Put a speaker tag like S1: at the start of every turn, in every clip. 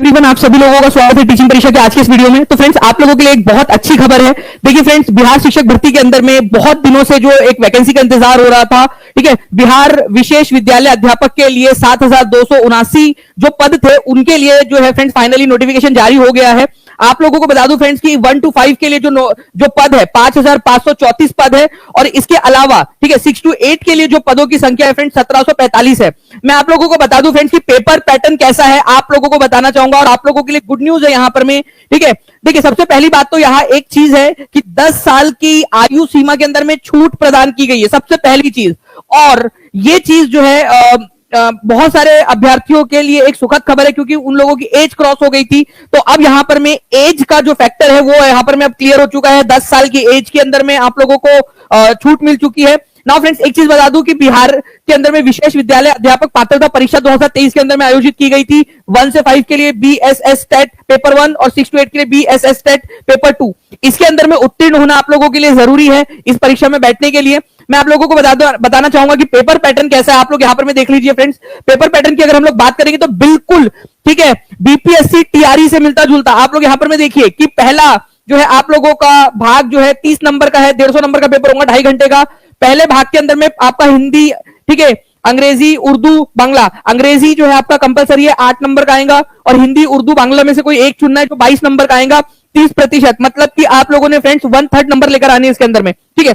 S1: Everyone, आप सभी लोगों का स्वागत है टीचिंग परीक्षा के आज के इस वीडियो में। तो फ्रेंड्स, आप लोगों के लिए एक बहुत अच्छी खबर है। देखिए फ्रेंड्स, बिहार शिक्षक भर्ती के अंदर में बहुत दिनों से जो एक वैकेंसी का इंतजार हो रहा था, ठीक है, बिहार विशेष विद्यालय अध्यापक के लिए 7,279 जो पद थे उनके लिए जो है फ्रेंड्स फाइनली नोटिफिकेशन जारी हो गया है। आप लोगों को बता दूं फ्रेंड्स कि 1 to 5 के लिए जो पद है 5,534 पद है, और इसके अलावा ठीक है 6 to 8 के लिए जो पदों की संख्या है फ्रेंड्स 1745 है। मैं आप लोगों को बता दूं फ्रेंड्स कि पेपर पैटर्न कैसा है आप लोगों को बताना चाहूंगा, और आप लोगों के लिए गुड न्यूज है यहां पर में, ठीक है। देखिए, सबसे पहली बात तो यहां एक चीज है कि 10 साल की आयु सीमा के अंदर में छूट प्रदान की गई है, सबसे पहली चीज। और ये चीज जो है बहुत सारे अभ्यर्थियों के लिए एक सुखद खबर है, क्योंकि उन लोगों की एज क्रॉस हो गई थी। तो अब यहां पर में एज का जो फैक्टर है वो यहां पर में अब क्लियर हो चुका है। 10 साल की एज के अंदर में आप लोगों को छूट मिल चुकी है। नाउ फ्रेंड्स, एक चीज बता दूं कि बिहार के अंदर में विशेष विद्यालय अध्यापक पात्रता परीक्षा 2023 के अंदर में आयोजित की गई थी। 1 से 5 के लिए BSS टेट पेपर 1 और 6 to 8 के लिए BSS टेट पेपर 2। इसके अंदर में उत्तीर्ण होना आप लोगों के लिए जरूरी है इस परीक्षा में बैठने के लिए। मैं आप लोगों को बताना चाहूंगा कि पेपर पैटर्न कैसा है, आप लोग यहां पर में देख लीजिए फ्रेंड्स। पेपर पैटर्न की अगर हम लोग बात करेंगे तो बिल्कुल ठीक है BPSC TRE से मिलता जुलता। आप लोग यहां पर में देखिए कि पहला जो है आप लोगों का भाग जो है 30 नंबर का है, 150 नंबर का पेपर होगा 2.5 घंटे का। पहले भाग के अंदर में आपका हिंदी, ठीक है, अंग्रेजी, उर्दू, बांग्ला। अंग्रेजी जो है आपका कंपलसरी है, 8 नंबर का आएगा, और हिंदी, उर्दू, बांग्ला में से कोई एक चुनना है जो 22 नंबर का आएगा, 30%। मतलब कि आप लोगों ने फ्रेंड्स 1/3 नंबर लेकर आने इसके अंदर में, ठीक है,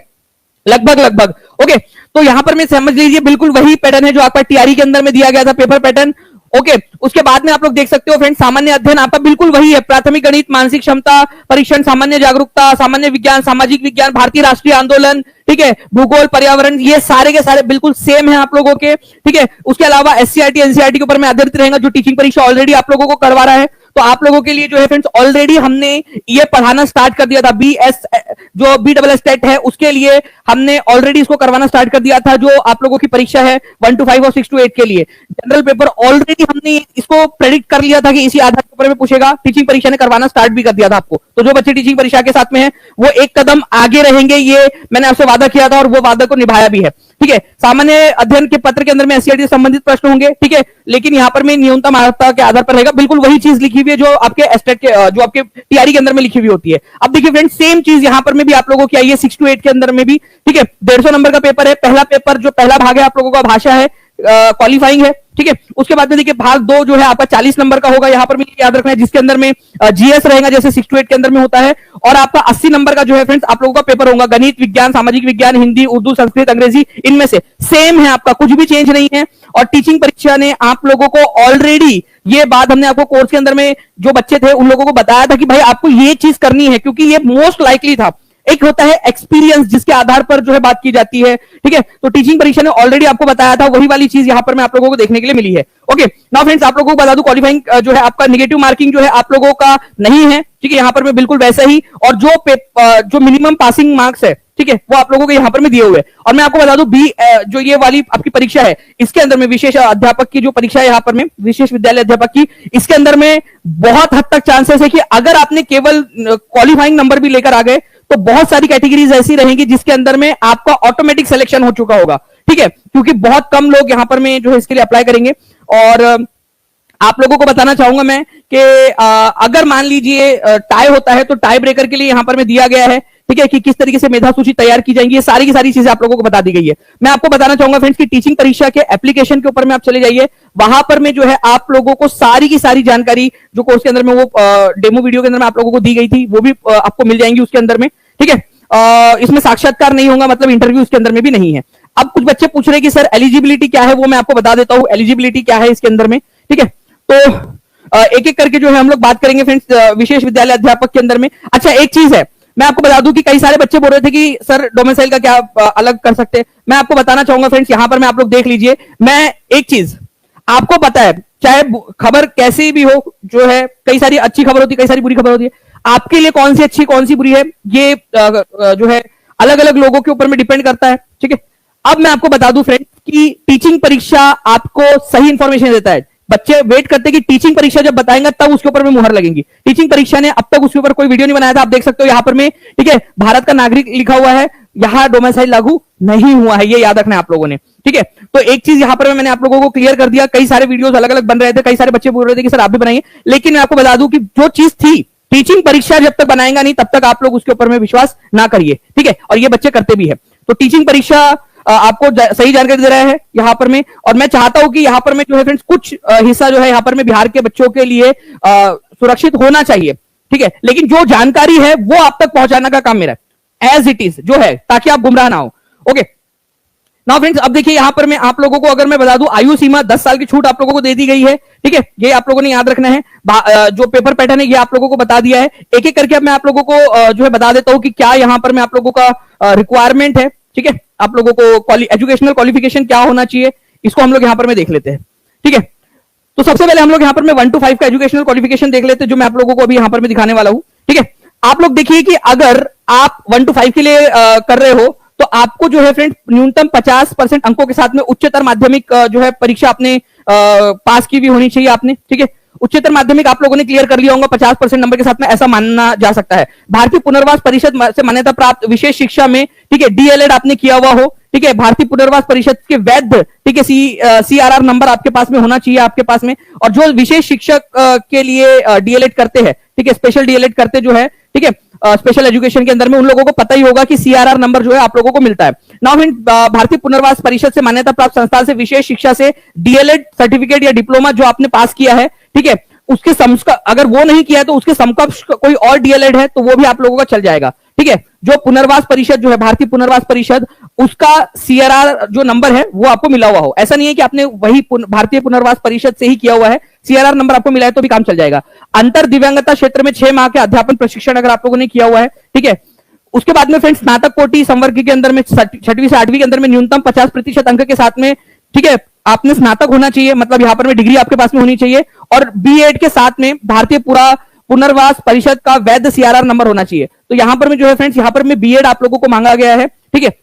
S1: लगभग। ओके, तो यहां पर मैं समझ लीजिए बिल्कुल वही पैटर्न है जो आपका TRE के अंदर में दिया गया था, पेपर पैटर्न। ओके, उसके बाद में आप लोग देख सकते हो फ्रेंड्स, सामान्य अध्ययन आपका बिल्कुल वही है। प्राथमिक गणित, मानसिक क्षमता परीक्षण, सामान्य जागरूकता, सामान्य विज्ञान, सामाजिक विज्ञान, भारतीय राष्ट्रीय आंदोलन, ठीक है, भूगोल, पर्यावरण, ये सारे के सारे बिल्कुल सेम है आप लोगों के, ठीक है। उसके अलावा SCRT NCRT के ऊपर मैं आधारित रहेगा, जो टीचिंग परीक्षा ऑलरेडी आप लोगों को करवा रहा है। तो आप लोगों के लिए जो है फ्रेंड्स ऑलरेडी हमने ये पढ़ाना स्टार्ट कर दिया था। जो BSS टेट है उसके लिए हमने ऑलरेडी इसको करवाना स्टार्ट कर दिया था, जो आप लोगों की परीक्षा है 1 to 5 और 6 to 8 के लिए। जनरल पेपर ऑलरेडी हमने इसको प्रेडिक्ट कर लिया था कि इसी आधार के ऊपर में पूछेगा। टीचिंग परीक्षा ने करवाना स्टार्ट भी कर दिया था आपको। तो जो बच्चे टीचिंग परीक्षा के साथ में है वो एक कदम आगे रहेंगे, ये मैंने आपसे वादा किया था और वो वादा को निभाया भी है, ठीक है। सामान्य अध्ययन के पत्र के अंदर में SCRT से संबंधित प्रश्न होंगे, ठीक है, लेकिन यहां पर में न्यूनतम अर्हता के आधार पर रहेगा। बिल्कुल वही चीज लिखी हुई है जो आपके एस्टेट के जो आपके TRE के अंदर में लिखी हुई होती है। अब देखिए फ्रेंड्स, सेम चीज यहां पर में भी आप लोगों की आई है 6 to 8 के अंदर में भी, ठीक है। 150 नंबर का पेपर है। पहला पेपर जो पहला भाग है आप लोगों का भाषा है, क्वालिफाइंग है, ठीक है। उसके बाद में देखिए भाग 2 जो है आपका 40 नंबर का होगा, यहां पर भी याद रखना है, जिसके अंदर में GS रहेगा जैसे 6 to 8 के अंदर में होता है। और आपका 80 नंबर का जो है फ्रेंड्स आप लोगों का पेपर होगा गणित, विज्ञान, सामाजिक विज्ञान, हिंदी, उर्दू, संस्कृत, अंग्रेजी, इनमें से सेम है आपका, कुछ भी चेंज नहीं है। और टीचिंग परीक्षा ने आप लोगों को ऑलरेडी ये बात हमने आपको कोर्स के अंदर में जो बच्चे थे उन लोगों को बताया था कि भाई आपको ये चीज करनी है, क्योंकि ये मोस्ट लाइकली था। एक होता है एक्सपीरियंस जिसके आधार पर जो है बात की जाती है, ठीक है। तो टीचिंग परीक्षा ने ऑलरेडी आपको बताया था, वही वाली चीज यहां पर मैं आप लोगों को देखने के लिए मिली है। ओके, नाउ फ्रेंड्स, आप लोगों को बता दूं क्वालिफाइंग जो है आपका नेगेटिव मार्किंग जो है आप लोगों का नहीं है, ठीक है, यहां पर मैं बिल्कुल वैसा ही। और जो मिनिमम पासिंग मार्क्स है, ठीक है, वो आप लोगों को यहां पर में दिए हुए। और मैं आपको बता दूं जो ये वाली आपकी परीक्षा है इसके अंदर में विशेष अध्यापक की जो परीक्षा है यहां पर में विशेष विद्यालय अध्यापक की, इसके अंदर में बहुत हद तक चांसेस है कि अगर आपने केवल क्वालिफाइंग नंबर भी लेकर आ गए तो बहुत सारी कैटेगरीज ऐसी रहेंगी जिसके अंदर में आपका ऑटोमेटिक सिलेक्शन हो चुका होगा, ठीक है, क्योंकि बहुत कम लोग यहां पर में जो है इसके लिए अप्लाई करेंगे। और आप लोगों को बताना चाहूंगा मैं कि अगर मान लीजिए टाई होता है तो टाई ब्रेकर के लिए यहां पर में दिया गया है, ठीक है, कि किस तरीके से मेधा सूची तैयार की जाएंगी, ये सारी की सारी चीजें आप लोगों को बता दी गई है। मैं आपको बताना चाहूंगा फ्रेंड्स कि टीचिंग परीक्षा के एप्लीकेशन के ऊपर में आप चले जाइए, वहां पर में जो है आप लोगों को सारी की सारी जानकारी जो कोर्स के अंदर में वो डेमो वीडियो के अंदर में आप लोगों को दी गई थी वो भी आपको मिल जाएंगी उसके अंदर में, ठीक है। इसमें साक्षात्कार नहीं होगा, मतलब इंटरव्यू इसके अंदर में भी नहीं है। अब कुछ बच्चे पूछ रहे हैं कि सर एलिजिबिलिटी क्या है, वो मैं आपको बता देता हूं एलिजिबिलिटी क्या है इसके अंदर में, ठीक है। तो एक एक करके जो है हम लोग बात करेंगे फ्रेंड्स विशेष विद्यालय अध्यापक के अंदर में। अच्छा, एक चीज है मैं आपको बता दूं कि कई सारे बच्चे बोल रहे थे कि सर डोमिसाइल का क्या अलग कर सकते हैं। मैं आपको बताना चाहूंगा फ्रेंड्स, यहां पर मैं आप लोग देख लीजिए, मैं एक चीज आपको पता है, चाहे खबर कैसी भी हो, जो है कई सारी अच्छी खबर होती है, कई सारी बुरी खबर होती है, आपके लिए कौन सी अच्छी कौन सी बुरी है ये जो है अलग अलग लोगों के ऊपर में डिपेंड करता है, ठीक है। अब मैं आपको बता दूं फ्रेंड्स कि टीचिंग परीक्षा आपको सही इंफॉर्मेशन देता है। बच्चे वेट करते हैं कि टीचिंग परीक्षा जब बताएंगे तब उसके ऊपर में मुहर लगेंगी। टीचिंग परीक्षा ने अब तक उसके ऊपर कोई वीडियो नहीं बनाया था, आप देख सकते हो यहां पर में, ठीक है, भारत का नागरिक लिखा हुआ है, यहां डोमिसाइल लागू नहीं हुआ है, ये याद रखना है आप लोगों ने, ठीक है। तो एक चीज यहां पर मैंने आप लोगों को क्लियर कर दिया, कई सारे वीडियोस अलग अलग बन रहे थे, कई सारे बच्चे बोल रहे थे कि सर आप भी बनाइए, लेकिन मैं आपको बता दूं कि जो चीज थी, टीचिंग परीक्षा जब तक बनाएगा नहीं तब तक आप लोग उसके ऊपर में विश्वास ना करिए, ठीक है, और ये बच्चे करते भी है। तो टीचिंग परीक्षा आपको सही जानकारी दे रहा है यहां पर में, और मैं चाहता हूं कि यहां पर में जो है फ्रेंड्स कुछ हिस्सा जो है यहां पर में बिहार के बच्चों के लिए सुरक्षित होना चाहिए, ठीक है, लेकिन जो जानकारी है वो आप तक पहुंचाने का काम मेरा है, एज इट इज जो है, ताकि आप गुमराह ना हो। ओके नाउ फ्रेंड्स, अब देखिए यहां पर मैं आप लोगों को अगर मैं बता दूं, आयु सीमा 10 साल की छूट आप लोगों को दे दी गई है, ठीक है, ये आप लोगों ने याद रखना है। जो पेपर पैटर्न है ये आप लोगों को बता दिया है, एक एक करके अब मैं आप लोगों को जो है बता देता हूं कि क्या यहां पर मैं आप लोगों का रिक्वायरमेंट है, ठीक है, आप लोगों को एजुकेशनल क्वालिफिकेशन क्या होना चाहिए, इसको हम लोग यहां पर में देख लेते हैं, ठीक है। तो सबसे पहले हम लोग यहां पर में 1 to 5 का एजुकेशनल क्वालिफिकेशन देख लेते हैं, जो मैं आप लोगों को अभी यहां पर में दिखाने वाला हूं, ठीक है। आप लोग देखिए कि अगर आप 1 to 5 के लिए कर रहे हो तो आपको जो है फ्रेंड न्यूनतम 50% अंकों के साथ में उच्चतर माध्यमिक जो है परीक्षा आपने पास की भी होनी चाहिए आपने, ठीक है। उच्चतर माध्यमिक आप लोगों ने क्लियर कर लिया होगा 50% नंबर के साथ में, ऐसा मानना जा सकता है। भारतीय पुनर्वास परिषद से मान्यता प्राप्त विशेष शिक्षा में, ठीक है, डीएलएड आपने किया हुआ हो, ठीक है, भारतीय पुनर्वास परिषद के वैध, ठीक है, सीआरआर नंबर आपके पास में होना चाहिए आपके पास में। और जो विशेष शिक्षक के लिए डीएलएड करते हैं, ठीक है, स्पेशल डीएलएड करते जो है, ठीक है, स्पेशल एजुकेशन के अंदर में, उन लोगों को पता ही होगा कि सीआरआर नंबर जो है आप लोगों को मिलता है। नाउ भारतीय पुनर्वास परिषद से मान्यता प्राप्त संस्थान से विशेष शिक्षा से डीएलएड सर्टिफिकेट या डिप्लोमा जो आपने पास किया है, ठीक है, उसके अगर वो नहीं किया है तो उसके समकक्ष कोई और डीएलएड है तो वो भी आप लोगों का चल जाएगा, ठीक है। जो पुनर्वास परिषद जो है, भारतीय पुनर्वास परिषद, उसका सीआरआर जो नंबर है वो आपको मिला हुआ हो, ऐसा नहीं है कि आपने वही भारतीय पुनर्वास परिषद से ही किया हुआ है, सीआरआर नंबर आपको मिला है तो भी काम चल जाएगा। अंतर दिव्यांगता क्षेत्र में 6 माह के अध्यापन प्रशिक्षण अगर आप लोगों ने किया हुआ है, ठीक है। उसके बाद में फ्रेंड्स स्नातक कोटि संवर्ग के अंदर में 6वीं से 8वीं के अंदर में न्यूनतम 50% अंक के साथ में, ठीक है, आपने स्नातक होना चाहिए, मतलब यहां पर में डिग्री आपके पास में होनी चाहिए, और बीएड के साथ में भारतीय पुनर्वास परिषद का वैध सीआरआर नंबर होना चाहिए। तो यहां पर में जो है फ्रेंड्स, यहां पर में बीएड आप लोगों को मांगा गया है, ठीक है,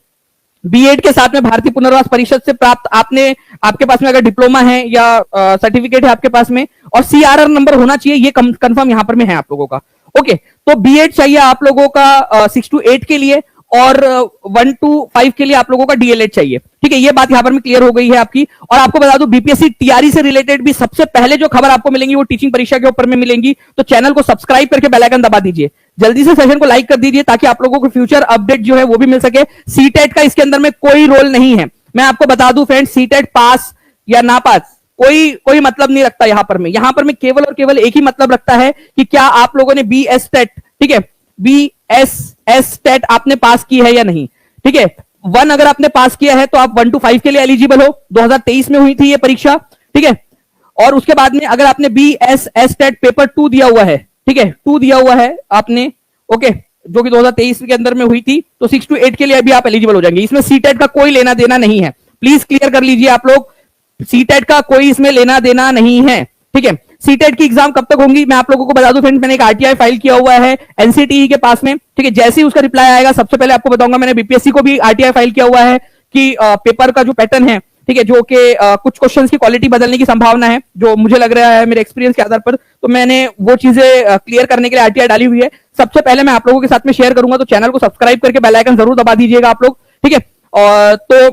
S1: बीएड के साथ में भारतीय पुनर्वास परिषद से प्राप्त आपके पास में अगर डिप्लोमा है या सर्टिफिकेट है आपके पास में, और सीआरआर नंबर होना चाहिए, ये कंफर्म यहां पर में है आप लोगों का। ओके, तो बीएड चाहिए आप लोगों का 6 to 8 के लिए, और 1 to 5 के लिए आप लोगों का डीएलएड चाहिए, ठीक है, ये बात यहां पर में क्लियर हो गई है आपकी। और आपको बता दूं, बीपीएससी टीआरई से रिलेटेड भी सबसे पहले जो खबर आपको मिलेंगी वो टीचिंग परीक्षा के ऊपर में मिलेंगी, तो चैनल को सब्सक्राइब करके बेल आइकन दबा दीजिए, जल्दी से सेशन को लाइक कर दीजिए, ताकि आप लोगों को फ्यूचर अपडेट जो है वो भी मिल सके। सीटेट का इसके अंदर में कोई रोल नहीं है, मैं आपको बता दूं फ्रेंड्स, सीटेट पास या ना पास कोई मतलब नहीं रखता यहां पर में केवल और केवल एक ही मतलब रखता है कि क्या आप लोगों ने बीएस टेट, ठीक है, बीएसएस टेट आपने पास की है या नहीं, ठीक है। 1 अगर आपने पास किया है तो आप 1 to 5 के लिए एलिजिबल हो, 2023 में हुई थी ये परीक्षा, ठीक है। और उसके बाद में अगर आपने बीएसएस टेट पेपर 2 दिया हुआ है, ठीक है, 2 दिया हुआ है आपने, ओके, जो कि 2023 के अंदर में हुई थी, तो 6 to 8 के लिए भी आप एलिजिबल हो जाएंगे। इसमें सीटेट का कोई लेना देना नहीं है, प्लीज क्लियर कर लीजिए आप लोग, सीटेट का कोई इसमें लेना देना नहीं है, ठीक है। सीटेट की एग्जाम कब तक होंगी मैं आप लोगों को बता दूं फ्रेंड्स, मैंने एक आरटीआई फाइल किया हुआ है एनसीटीई के पास में, ठीक है, जैसे ही उसका रिप्लाई आएगा सबसे पहले आपको बताऊंगा। मैंने बीपीएससी को भी आरटीआई फाइल किया हुआ है कि पेपर का जो पैटर्न है, ठीक है, जो कि कुछ क्वेश्चंस की क्वालिटी बदलने की संभावना है, जो मुझे लग रहा है मेरे एक्सपीरियंस के आधार पर, तो मैंने वो चीजें क्लियर करने के लिए आरटीआई डाली हुई है। सबसे पहले मैं आप लोगों के साथ में शेयर करूंगा, तो चैनल को सब्सक्राइब करके बेल आइकन जरूर दबा दीजिएगा आप लोग, ठीक है, और तो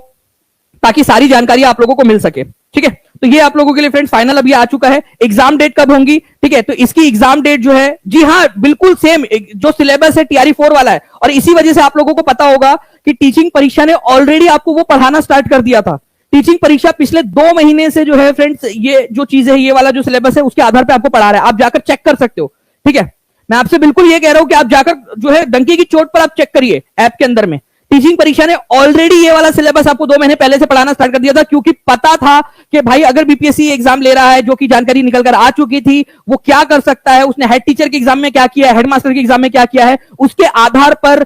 S1: ताकि सारी जानकारी आप लोगों को मिल सके, ठीक है। तो ये आप लोगों के लिए फ्रेंड्स फाइनल अभी आ चुका है। एग्जाम डेट कब होंगी, ठीक है, तो इसकी एग्जाम डेट जो है, जी हाँ, बिल्कुल सेम जो सिलेबस है टीआरई 4 वाला है, और इसी वजह से आप लोगों को पता होगा कि टीचिंग परीक्षा ने ऑलरेडी आपको वो पढ़ाना स्टार्ट कर दिया था। टीचिंग परीक्षा पिछले 2 महीने से जो है फ्रेंड्स, ये जो चीज है, ये वाला जो सिलेबस है, उसके आधार पर आपको पढ़ा रहा है, आप जाकर चेक कर सकते हो, ठीक है। मैं आपसे बिल्कुल ये कह रहा हूं कि आप जाकर जो है डंकी की चोट पर आप चेक करिए ऐप के अंदर में। टीचिंग परीक्षा ने ऑलरेडी ये वाला सिलेबस आपको 2 महीने पहले से पढ़ाना स्टार्ट कर दिया था, क्योंकि पता था कि भाई अगर बीपीएससी एग्जाम ले रहा है, जो कि जानकारी निकल कर आ चुकी थी, वो क्या कर सकता है, उसने हेड टीचर के एग्जाम में क्या किया है, हेड मास्टर के एग्जाम में क्या किया है, उसके आधार पर।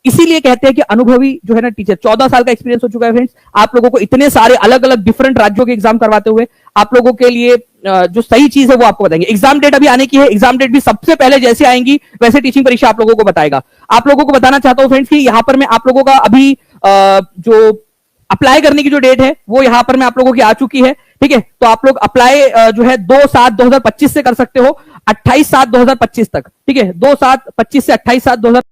S1: इसीलिए कहते हैं कि अनुभवी जो है ना टीचर, 14 साल का एक्सपीरियंस हो चुका है फ्रेंड्स, आप लोगों को इतने सारे अलग अलग डिफरेंट राज्यों के एग्जाम करवाते हुए आप लोगों के लिए जो सही चीज है वो आपको बताएंगे। एग्जाम डेट अभी आने की है, एग्जाम डेट भी सबसे पहले जैसे आएंगी वैसे टीचिंग परीक्षा आप लोगों को बताएगा। आप लोगों को बताना चाहता हूं फ्रेंड्स कि यहां पर मैं आप लोगों का अभी जो अप्लाई करने की जो डेट है वो यहां पर मैं आप लोगों की आ चुकी है, ठीक है। तो आप लोग अप्लाई जो है 2/7/2025 से कर सकते हो 28/7/2025 तक, ठीक है, 2/7/25 से 28/7/2025